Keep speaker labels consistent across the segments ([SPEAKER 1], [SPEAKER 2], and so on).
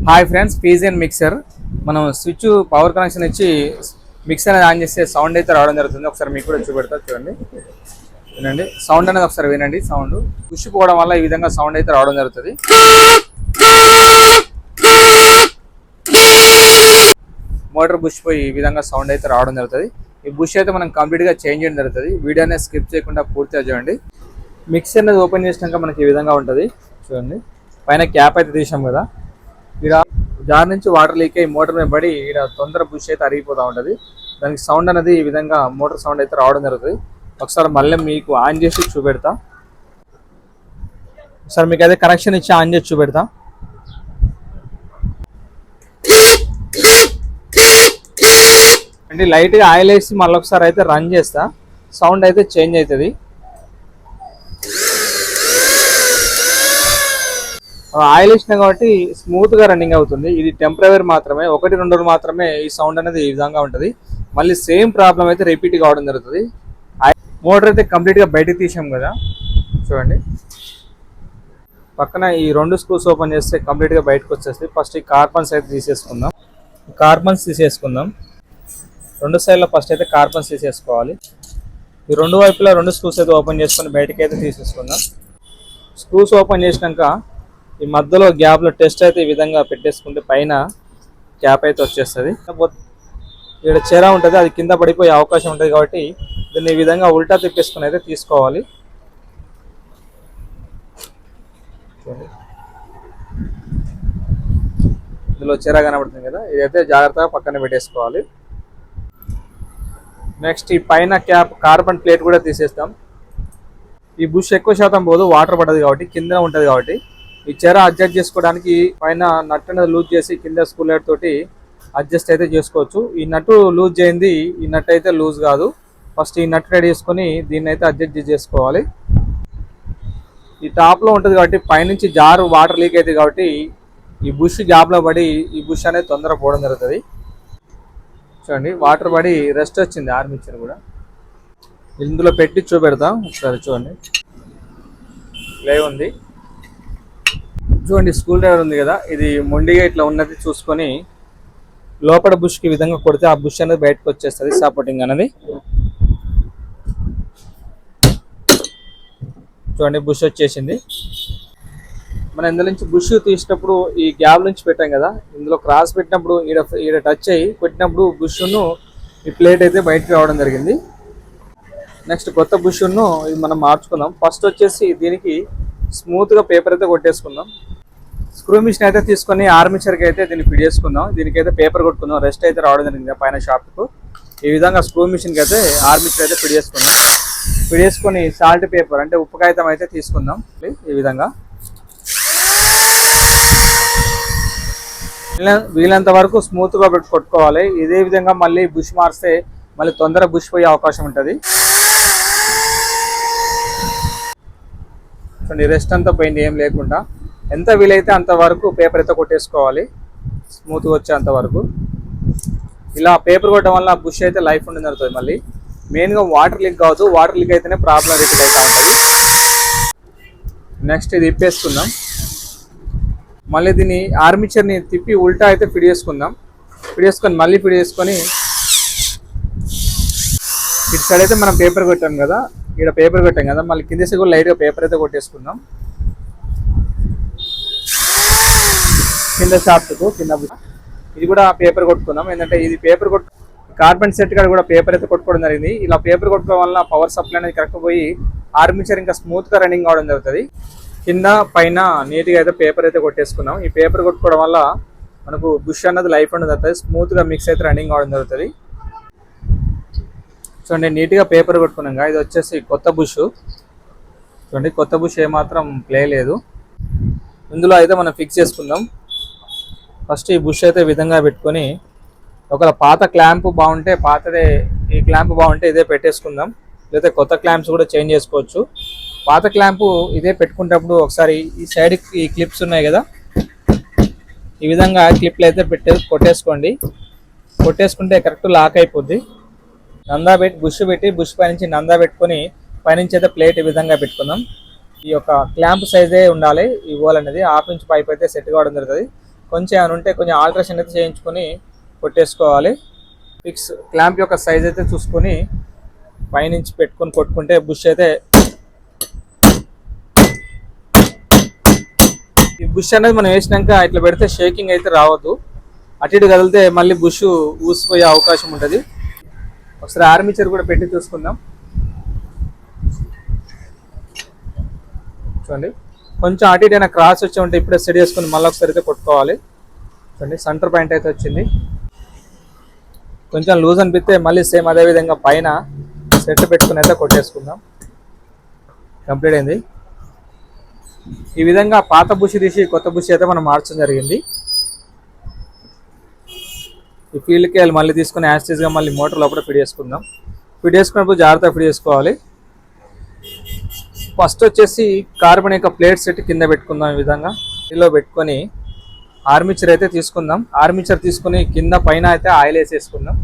[SPEAKER 1] Hi friends, pigeon mixer మనం switch power connection ఇచ్చి mixer అనేది ఆన్ చేస్తే సౌండ్ అయితే రావడం జరుగుతుంది. ఒకసారి మీకు కూడా చూపెడతా, చూడండి, వినండి. సౌండ్ అనేది ఒకసారి వినండి. సౌండ్ పుష్ పోవడం వల్ల ఈ విధంగా సౌండ్ అయితే రావడం జరుగుతుంది. మోటార్ బుష్ పోయి ఈ విధంగా సౌండ్ అయితే రావడం జరుగుతుంది. ఈ బుష్ అయితే మనం కంప్లీట్గా చేంజ్ చేయడం జరుగుతుంది. వీడియో అనేది స్కిప్ చేయకుండా పూర్తిగా చూడండి. మిక్సర్ అనేది ఓపెన్ చేసినాక మనకి ఈ విధంగా ఉంటుంది. చూడండి, పైన క్యాప్ అయితే తీసాం కదా, ఇక్కడ జార్ నుంచి వాటర్ లీక్ అయ్యి మోటార్ మీద పడి ఇక్కడ తొందర బుష్ అయితే అరిగిపోతూ ఉంటుంది. దానికి సౌండ్ అనేది ఈ విధంగా మోటార్ సౌండ్ అయితే రావడం జరుగుతుంది. ఒకసారి మళ్ళీ మీకు ఆన్ చేసి చూపెడతా. ఒకసారి మీకు అయితే కనెక్షన్ ఇచ్చి ఆన్ చేసి చూపెడతా. అంటే లైట్గా ఆయిల్ వేసి మళ్ళీ ఒకసారి అయితే రన్ చేస్తా, సౌండ్ అయితే చేంజ్ అవుతుంది. ఆయిల్ వేసినా కాబట్టి స్మూత్గా రన్నింగ్ అవుతుంది. ఇది టెంపరరీ మాత్రమే, 1-2 రోజులు మాత్రమే ఈ సౌండ్ అనేది ఈ విధంగా ఉంటుంది. మళ్ళీ సేమ్ ప్రాబ్లం అయితే రిపీట్ కావడం జరుగుతుంది. మోటార్ అయితే కంప్లీట్గా బయటకు తీసాం కదా, చూడండి. పక్కన ఈ 2 స్క్రూస్ ఓపెన్ చేస్తే కంప్లీట్గా బయటకు వచ్చేస్తుంది. ఫస్ట్ ఈ కార్బన్స్ అయితే తీసేసుకుందాం. కార్బన్స్ తీసేసుకుందాం. 2 సైడ్లో ఫస్ట్ అయితే కార్బన్స్ తీసేసుకోవాలి. ఈ 2 వైపులా 2 స్క్రూస్ అయితే ఓపెన్ చేసుకొని బయటకి అయితే తీసేసుకుందాం. స్క్రూస్ ఓపెన్ చేసినాక ఈ మధ్యలో గ్యాప్లో టెస్ట్ అయితే ఈ విధంగా పెట్టేసుకుంటే పైన క్యాప్ అయితే వచ్చేస్తుంది. ఇక్కడ చీర ఉంటుంది, అది కింద పడిపోయే అవకాశం ఉంటుంది. కాబట్టి దీన్ని ఈ విధంగా ఉల్టా తిప్పేసుకుని అయితే తీసుకోవాలి. ఇందులో చీర కనబడుతుంది కదా, ఇదైతే జాగ్రత్తగా పక్కన పెట్టేసుకోవాలి. నెక్స్ట్ ఈ పైన క్యాప్ కార్బన్ ప్లేట్ కూడా తీసేస్తాం. ఈ బుష్ ఎక్కువ శాతం పోదు, వాటర్ పడదు కాబట్టి కింద ఉంటుంది. కాబట్టి ఈ చీర అడ్జస్ట్ చేసుకోవడానికి పైన నట్ అనేది లూజ్ చేసి కింద స్కూలర్ తోటి అడ్జస్ట్ అయితే చేసుకోవచ్చు. ఈ నట్టు లూజ్ చేయింది, ఈ నట్ అయితే లూజ్ కాదు. ఫస్ట్ ఈ నట్ రెడీ చేసుకొని దీన్ని అయితే అడ్జస్ట్ చేసుకోవాలి. ఈ టాప్లో ఉంటుంది కాబట్టి పైనుంచి జారు వాటర్ లీక్ అవుతుంది. కాబట్టి ఈ బుష్ గ్యాప్లో పడి ఈ బుష్ అనేది తొందర పోవడం జరుగుతుంది. చూడండి, వాటర్ పడి రెస్ట్ వచ్చింది. ఆర్మిచర్ కూడా ఇందులో పెట్టి చూపెడతాం. ఒకసారి చూడండి, లైవ్ ఉంది. చూడండి, స్క్రూ డ్రైవర్ ఉంది కదా, ఇది మొండిగా ఇట్లా ఉన్నది చూసుకొని లోపల బుష్కి ఈ విధంగా కొడితే ఆ బుష్ అనేది బయటకు వచ్చేస్తుంది. సపోర్టింగ్ అనేది చూడండి, బుష్ వచ్చేసింది. మనం ఇందులో నుంచి బుష్ తీసినప్పుడు ఈ గ్యాప్ నుంచి పెట్టాం కదా, ఇందులో క్రాస్ పెట్టినప్పుడు ఈడ టచ్ అయ్యి కొట్టినప్పుడు బుష్ను ఈ ప్లేట్ అయితే బయటకు రావడం జరిగింది. నెక్స్ట్ కొత్త బుష్ను ఇది మనం మార్చుకుందాం. ఫస్ట్ వచ్చేసి దీనికి స్మూత్గా పేపర్ అయితే కొట్టేసుకుందాం. స్క్రూ మిషన్ అయితే తీసుకొని ఆర్మిచర్కి అయితే దీన్ని ఫిట్ చేసుకుందాం. దీనికైతే పేపర్ కొట్టుకుందాం. రెస్ట్ అయితే రావడం జరిగింది పైన షాప్కు. ఈ విధంగా స్క్రూ మిషన్కి అయితే ఆర్మిచర్ అయితే ఫిట్ చేసుకుందాం. ఫిట్ చేసుకొని సాల్ట్ పేపర్ అంటే ఉప్పు కాగితం అయితే తీసుకుందాం. ఈ విధంగా వీలంత వరకు స్మూత్గా పెట్టి కొట్టుకోవాలి. ఇదే విధంగా మళ్ళీ బుష్ మారిస్తే మళ్ళీ తొందర బుష్ పోయే అవకాశం ఉంటుంది. రెస్ట్ అంతా పోయింది, ఏం లేకుండా. ఎంత వీలైతే అంతవరకు పేపర్ అయితే కొట్టేసుకోవాలి, స్మూత్గా వచ్చేంత వరకు. ఇలా పేపర్ కొట్టడం వల్ల బుష్ అయితే లైఫ్ ఉండని జరుగుతుంది. మళ్ళీ మెయిన్గా వాటర్ లీక్ కావద్దు, వాటర్ లీక్ అయితేనే ప్రాబ్లం రిపీట్ అవుతూ ఉంటుంది. నెక్స్ట్ ఇది ఇప్పేసుకుందాం. మళ్ళీ దీన్ని ఆర్మిచర్ని తిప్పి ఉల్టా అయితే ఫిట్ చేసుకుందాం. ఫిట్ చేసుకొని మళ్ళీ ఫిట్ చేసుకొని ఇటు సైడ్ అయితే మనం పేపర్ కొట్టాం కదా, ఇక్కడ పేపర్ కొట్టాం కదా, మళ్ళీ కింద కూడా లైట్గా పేపర్ అయితే కొట్టేసుకుందాం. కింద షాఫ్ట్కు కింద ఇది కూడా పేపర్ కొట్టుకుందాం. ఏంటంటే ఇది పేపర్ కార్బన్ సెట్ కాడ కూడా పేపర్ అయితే కొట్టుకోవడం జరిగింది. ఇలా పేపర్ కొట్టుకోవడం వల్ల పవర్ సప్లై అనేది కరెక్ట్ పోయి ఆర్మిచర్ ఇంకా స్మూత్గా రన్నింగ్ అవడం జరుగుతుంది. కింద పైన నీట్గా అయితే పేపర్ అయితే కొట్టేసుకున్నాం. ఈ పేపర్ కొట్టుకోవడం వల్ల మనకు బుష్ అన్నది లైఫ్ అనేది అవుతుంది, స్మూత్గా మిక్స్ అయితే రన్నింగ్ అవడం జరుగుతుంది. చూడండి, నీట్గా పేపర్ కొట్టుకున్నాం. ఇది వచ్చేసి కొత్త బుష్. చూడండి, కొత్త బుష్ ఏమాత్రం ప్లే లేదు. ఇందులో అయితే మనం ఫిక్స్ చేసుకుందాం. ఫస్ట్ ఈ బుష్ అయితే ఈ విధంగా పెట్టుకొని ఒకవేళ పాత క్లాంప్ బాగుంటే పాతదే, ఈ క్లాంప్ బాగుంటే ఇదే పెట్టేసుకుందాం. లేకపోతే కొత్త క్లాంప్స్ కూడా చేంజ్ చేసుకోవచ్చు. పాత క్లాంపు ఇదే పెట్టుకునేటప్పుడు ఒకసారి ఈ సైడ్ ఈ క్లిప్స్ ఉన్నాయి కదా, ఈ విధంగా క్లిప్లు అయితే కొట్టేసుకోండి. కొట్టేసుకుంటే కరెక్ట్ లాక్ అయిపోద్ది. నందా పెట్టి బుష్ పైనుంచి నందా పెట్టుకొని పైనుంచి అయితే ప్లేట్ ఈ విధంగా పెట్టుకుందాం. ఈ యొక్క క్లాంప్ సైజే ఉండాలి. ఈ హోల్ అనేది 1/2 ఇంచ్ పైప్ అయితే సెట్ కావడం జరుగుతుంది. కొంచెం ఏమైనా ఉంటే కొంచెం ఆల్ట్రేషన్ అయితే చేయించుకొని కొట్టేసుకోవాలి. ఫిక్స్ క్లాంప్ యొక్క సైజ్ అయితే చూసుకొని పైనుంచి పెట్టుకొని కొట్టుకుంటే బుష్ అయితే, ఈ బుష్ అనేది మనం వేసినాక ఇట్లా పెడితే షేకింగ్ అయితే రావద్దు. అటు ఇటు కదిలితే మళ్ళీ బుష్ ఊసిపోయే అవకాశం ఉంటుంది. ఒకసారి ఆర్మీచర్ కూడా పెట్టి చూసుకుందాం. చూడండి కొంచెం అటు ఇటు అయినా క్రాస్ వచ్చి ఉంటే ఇప్పుడే సెట్ చేసుకుని మళ్ళీ ఒకసారి అయితే కొట్టుకోవాలి. చూడండి సెంటర్ పాయింట్ అయితే వచ్చింది. కొంచెం లూజ్ అనిపిస్తే మళ్ళీ సేమ్ అదే విధంగా పైన సెట్ పెట్టుకుని అయితే కొట్టేసుకుందాం. కంప్లీట్ అయింది. ఈ విధంగా పాత బుష్ తీసి కొత్త బుష్ అయితే మనం మార్చడం జరిగింది. ఈ ఫీల్డ్కి వెళ్ళి మళ్ళీ తీసుకుని యాస్టీస్గా మళ్ళీ మోటార్ లోపల ఫిట్ చేసుకుందాం. ఫిట్ చేసుకున్నప్పుడు జాగ్రత్తగా ఫిట్ చేసుకోవాలి. ఫస్ట్ వచ్చేసి కార్బన్ యొక్క ప్లేట్ సెట్ కింద పెట్టుకుందాం. ఈ విధంగా ఇలా పెట్టుకొని ఆర్మీచర్ అయితే తీసుకుందాం. ఆర్మీచర్ తీసుకుని కింద పైన అయితే ఆయిల్ వేసేసుకుందాం.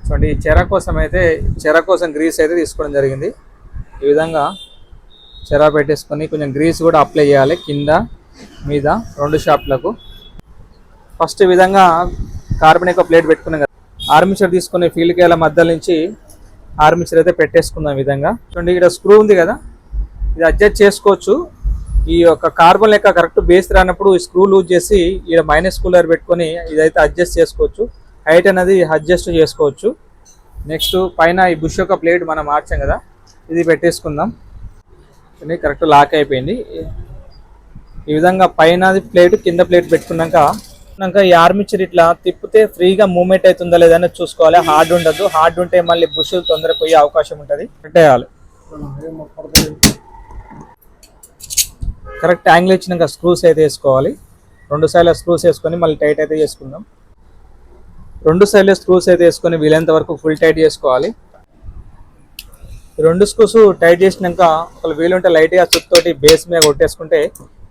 [SPEAKER 1] చూడండి ఈ చెర కోసం గ్రీస్ అయితే తీసుకోవడం జరిగింది. ఈ విధంగా చెర పెట్టేసుకొని కొంచెం గ్రీస్ కూడా అప్లై చేయాలి కింద మీద 2 షాప్లకు. ఫస్ట్ ఈ విధంగా కార్బన్ యొక్క ప్లేట్ పెట్టుకున్నాం కదా, ఆర్మీచర్ తీసుకుని ఫీల్డ్ కేల మధ్య నుంచి ఆర్మీచర్ అయితే పెట్టేసుకుందాం. ఈ విధంగా చూడండి ఇక్కడ స్క్రూ ఉంది కదా, ఇది అడ్జస్ట్ చేసుకోవచ్చు. ఈ యొక్క కార్బన్ లెక్క కరెక్ట్ బేస్ రానప్పుడు ఈ స్క్రూ లూజ్ చేసి ఇక్కడ మైనస్ కూలర్ పెట్టుకొని ఇదైతే అడ్జస్ట్ చేసుకోవచ్చు. హైట్ అనేది అడ్జస్ట్ చేసుకోవచ్చు. నెక్స్ట్ పైన ఈ బుష్ యొక్క ప్లేట్ మనం మార్చాం కదా, ఇది పెట్టేసుకుందాం. కరెక్ట్ లాక్ అయిపోయింది. ఈ విధంగా పైన ప్లేట్ కింద ప్లేట్ పెట్టుకున్నాక ఈ ఆర్మీచర్ ఇట్లా తిప్పితే ఫ్రీగా మూవ్మెంట్ అవుతుందా లేదని చూసుకోవాలి. హార్డ్ ఉండదు, హార్డ్ ఉంటే మళ్ళీ బుష్ తొందరగా పోయే అవకాశం ఉంటుంది. పెట్టేయాలి. కరెక్ట్ యాంగిల్ ఇచ్చినాక స్క్రూస్ అయితే వేసుకోవాలి. 2 సైడ్ల స్క్రూస్ వేసుకొని మళ్ళీ టైట్ అయితే చేసుకుందాం. 2 సైడ్ల స్క్రూస్ అయితే వేసుకొని వీలైనంత వరకు ఫుల్ టైట్ చేసుకోవాలి. 2 స్క్రూస్ టైట్ చేసినాక ఒకవేళ వీలుంటే లైట్గా చుట్టోటి బేస్ మీద కొట్టేసుకుంటే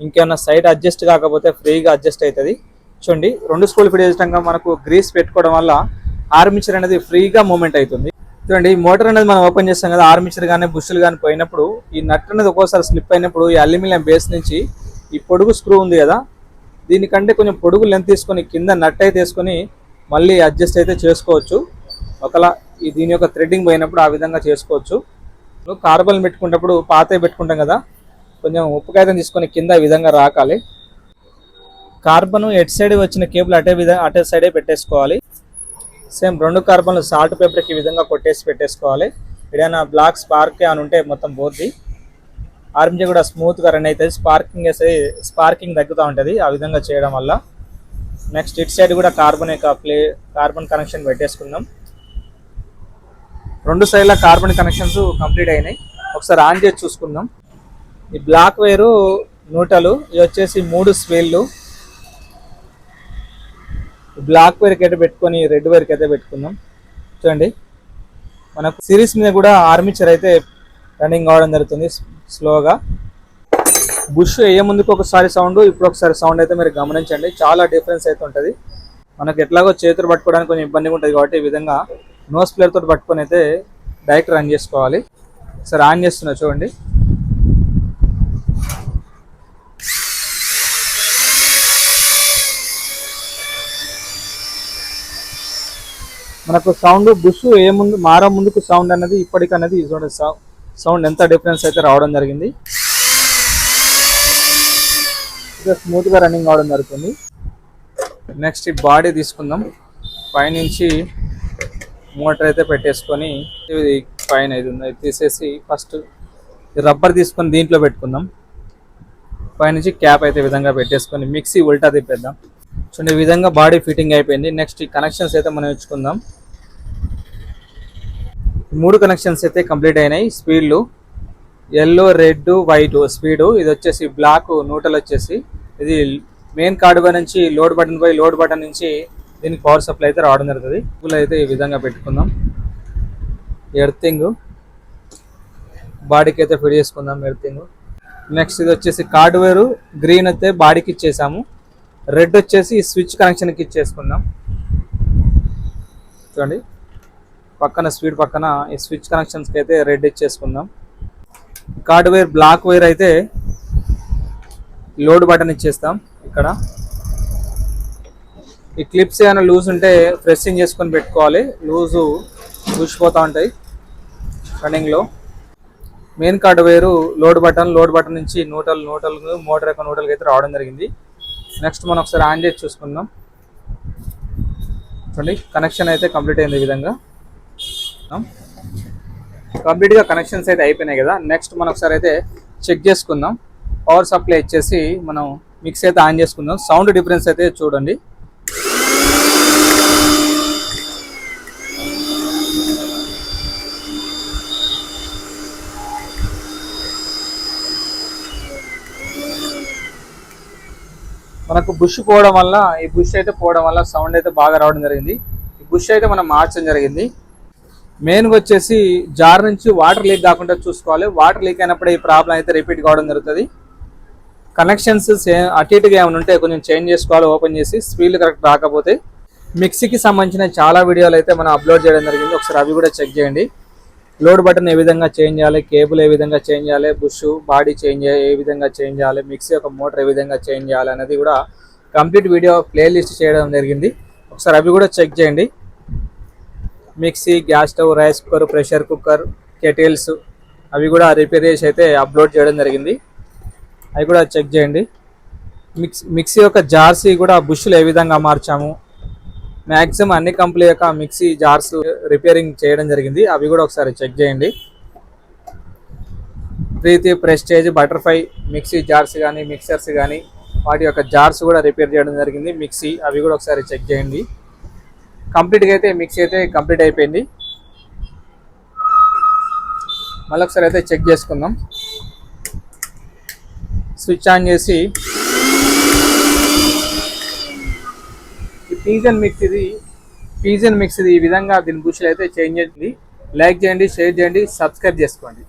[SPEAKER 1] ఇంకేమన్నా సైడ్ అడ్జస్ట్ కాకపోతే ఫ్రీగా అడ్జస్ట్ అవుతుంది. చూడండి 2 స్క్రూలు ఫిట్ చేసినాక మనకు గ్రీస్ పెట్టుకోవడం వల్ల ఆర్మీచర్ అనేది ఫ్రీగా మూవ్మెంట్ అవుతుంది. చూడండి ఈ మోటార్ అనేది మనం ఓపెన్ చేస్తాం కదా, ఆర్మీచర్ కానీ బుష్లు కానీ పోయినప్పుడు ఈ నట్ అనేది ఒక్కోసారి స్లిప్ అయినప్పుడు ఈ అల్యూమినియం బేస్ నుంచి ఈ పొడుగు స్క్రూ ఉంది కదా, దీనికంటే కొంచెం పొడుగు లెంత్ తీసుకొని కింద నట్ అయితే వేసుకొని మళ్ళీ అడ్జస్ట్ అయితే చేసుకోవచ్చు. ఒకలా దీని యొక్క థ్రెడ్డింగ్ పోయినప్పుడు ఆ విధంగా చేసుకోవచ్చు. కార్బన్ పెట్టుకున్నప్పుడు పాత పెట్టుకుంటాం కదా, కొంచెం ఉప్పు కాగితం తీసుకొని కింద ఈ విధంగా రాకాలి. కార్బన్ ఎట్ సైడ్ వచ్చిన కేబుల్ అటే సైడే పెట్టేసుకోవాలి. సేమ్ 2 కార్బన్లు సాల్ట్ పేపర్కి ఈ విధంగా కొట్టేసి పెట్టేసుకోవాలి. ఏదైనా బ్లాక్ స్పార్క్ అని ఉంటే మొత్తం పోద్ది. ఆర్మీచర్ కూడా స్మూత్గా రన్ అవుతుంది. స్పార్కింగ్ తగ్గుతూ ఉంటుంది ఆ విధంగా చేయడం వల్ల. నెక్స్ట్ ఇట్ సైడ్ కూడా కార్బన్ కనెక్షన్ పెట్టేసుకుందాం. 2 సైడ్ల కార్బన్ కనెక్షన్స్ కంప్లీట్ అయినాయి. ఒకసారి ఆన్ చేసి చూసుకుందాం. ఈ బ్లాక్ వైరు న్యూట్రల్, ఇది వచ్చేసి 3 స్వేళ్ళు. బ్లాక్ వైర్కి అయితే పెట్టుకొని రెడ్ వైర్కి అయితే పెట్టుకుందాం. చూడండి మనకు సిరీస్ మీద కూడా ఆర్మీచర్ అయితే రన్నింగ్ కావడం జరుగుతుంది స్లోగా. బుష్ ఏ ముందుకు ఒకసారి సౌండ్, ఇప్పుడు ఒకసారి సౌండ్ అయితే మీరు గమనించండి. చాలా డిఫరెన్స్ అయితే ఉంటుంది. మనకు ఎట్లాగో చేతులు పట్టుకోవడానికి కొంచెం ఇబ్బందిగా ఉంటుంది కాబట్టి ఈ విధంగా నోస్ ప్లేయర్ తోటి పట్టుకొని అయితే డైరెక్ట్ రన్ చేసుకోవాలి. ఒకసారి ఆన్ చేస్తున్నా చూడండి. మనకు సౌండ్ బుష్ ఏ ముందు ముందుకు సౌండ్ అనేది ఇప్పటికన్నది చూడండి సౌండ్ ఎంత డిఫరెన్స్ అయితే రావడం జరిగింది. స్మూత్గా రన్నింగ్ అవడం జరుగుతుంది. నెక్స్ట్ ఈ బాడీ తీసుకుందాం. పైనుంచి మోటార్ అయితే పెట్టేసుకొని ఇది పైన ఇది ఉంది తీసేసి ఫస్ట్ రబ్బర్ తీసుకొని దీంట్లో పెట్టుకుందాం. పైనుంచి క్యాప్ అయితే విధంగా పెట్టేసుకొని మిక్సీ ఉల్టా తిప్పేద్దాం. చూడండి ఈ విధంగా బాడీ ఫిట్టింగ్ అయిపోయింది. నెక్స్ట్ ఈ కనెక్షన్స్ అయితే మనం ఇచ్చుకుందాం. 3 కనెక్షన్స్ అయితే కంప్లీట్ అయినాయి. స్పీడ్లు ఎల్లో, రెడ్, వైట్ స్పీడు. ఇది వచ్చేసి బ్లాక్ న్యూట్రల్ వచ్చేసి ఇది మెయిన్ కార్డు నుంచి లోడ్ బటన్ నుంచి దీనికి పవర్ సప్లై అయితే రావడం జరుగుతుంది. పూలు అయితే ఈ విధంగా పెట్టుకుందాం. ఎర్తింగ్ బాడీకి అయితే ఫిట్ చేసుకుందాం ఎర్తింగ్. నెక్స్ట్ ఇది వచ్చేసి కార్డు వేరు గ్రీన్ అయితే బాడీకి ఇచ్చేసాము. రెడ్ వచ్చేసి స్విచ్ కనెక్షన్కి ఇచ్చేసుకుందాం. చూడండి పక్కన స్పీడ్ పక్కన ఈ స్విచ్ కనెక్షన్స్కి అయితే రెడ్ ఇచ్చేసుకుందాం. కార్డ్ వైర్ బ్లాక్ వైర్ అయితే లోడ్ బటన్ ఇచ్చేస్తాం. ఇక్కడ ఈ క్లిప్స్ ఏమైనా లూజ్ ఉంటే ప్రెస్సింగ్ చేసుకొని పెట్టుకోవాలి, లూజు చూసిపోతూ ఉంటాయి రన్నింగ్లో. మెయిన్ కార్డు వేరు లోడ్ బటన్ నుంచి న్యూట్రల్ మోటార్ యొక్క న్యూట్రల్కి అయితే రావడం జరిగింది. నెక్స్ట్ మనం ఒకసారి ఆన్ చేసి చూసుకుందాం. చూడండి కనెక్షన్ అయితే కంప్లీట్ అయింది. ఈ విధంగా కంప్లీట్గా కనెక్షన్స్ అయితే అయిపోయినాయి కదా. నెక్స్ట్ మనం ఒకసారి అయితే చెక్ చేసుకుందాం. పవర్ సప్లై ఇచ్చేసి మనం మిక్సీ అయితే ఆన్ చేసుకుందాం. సౌండ్ డిఫరెన్స్ అయితే చూడండి. మనకు బుష్ పోవడం వల్ల ఈ బుష్ అయితే పోవడం వల్ల సౌండ్ అయితే బాగా రావడం జరిగింది. ఈ బుష్ అయితే మనం మార్చడం జరిగింది. మెయిన్గా వచ్చేసి జార్ నుంచి వాటర్ లీక్ కాకుండా చూసుకోవాలి. వాటర్ లీక్ అయినప్పుడు ఈ ప్రాబ్లం అయితే రిపీట్ కావడం జరుగుతుంది. కనెక్షన్స్ అటు ఇటుగా ఏమైనా ఉంటే కొంచెం చేంజ్ చేసుకోవాలి. ఓపెన్ చేసి స్పీడ్ కరెక్ట్ రాకపోతే. మిక్సీకి సంబంధించిన చాలా వీడియోలు అయితే మనం అప్లోడ్ చేయడం జరిగింది, ఒకసారి అవి కూడా చెక్ చేయండి. లోడ్ బటన్ ఏ విధంగా చేంజ్ చేయాలి, కేబుల్ ఏ విధంగా చేంజ్ చేయాలి, బుష్ బాడీ చేంజ్ ఏ విధంగా చేంజ్ చేయాలి, మిక్సీ యొక్క మోటార్ ఏ విధంగా చేంజ్ చేయాలి అనేది కూడా కంప్లీట్ వీడియో ప్లేలిస్ట్ చేయడం జరిగింది, ఒకసారి అవి కూడా చెక్ చేయండి. Mixie, gas stove, rice cooker, pressure cooker, kettles అవి కూడా రిపేర్ చేసి అయితే అప్లోడ్ చేయడం జరిగింది, అవి కూడా చెక్ చేయండి. మిక్సీ యొక్క జార్స్ కూడా బుష్లు ఏ విధంగా మార్చాము, మ్యాక్సిమం అన్ని కంపెనీ యొక్క మిక్సీ జార్స్ రిపేరింగ్ చేయడం జరిగింది, అవి కూడా ఒకసారి చెక్ చేయండి. ప్రీతి, ప్రెస్టేజ్, బటర్ఫ్లై మిక్సీ జార్స్ కానీ మిక్సర్స్ కానీ వాటి యొక్క జార్స్ కూడా రిపేర్ చేయడం జరిగింది మిక్సీ, అవి కూడా ఒకసారి చెక్ చేయండి. కంప్లీట్గా అయితే మిక్సీ అయితే కంప్లీట్ అయిపోయింది. మళ్ళీ ఒకసారి అయితే చెక్ చేసుకుందాం. స్విచ్ ఆన్ చేసి పీజన్ మిక్స్ ఇది ఈ విధంగా దీని బుష్లు అయితే చేంజ్ చేయండి. లైక్ చేయండి, షేర్ చేయండి, సబ్స్క్రైబ్ చేసుకోండి.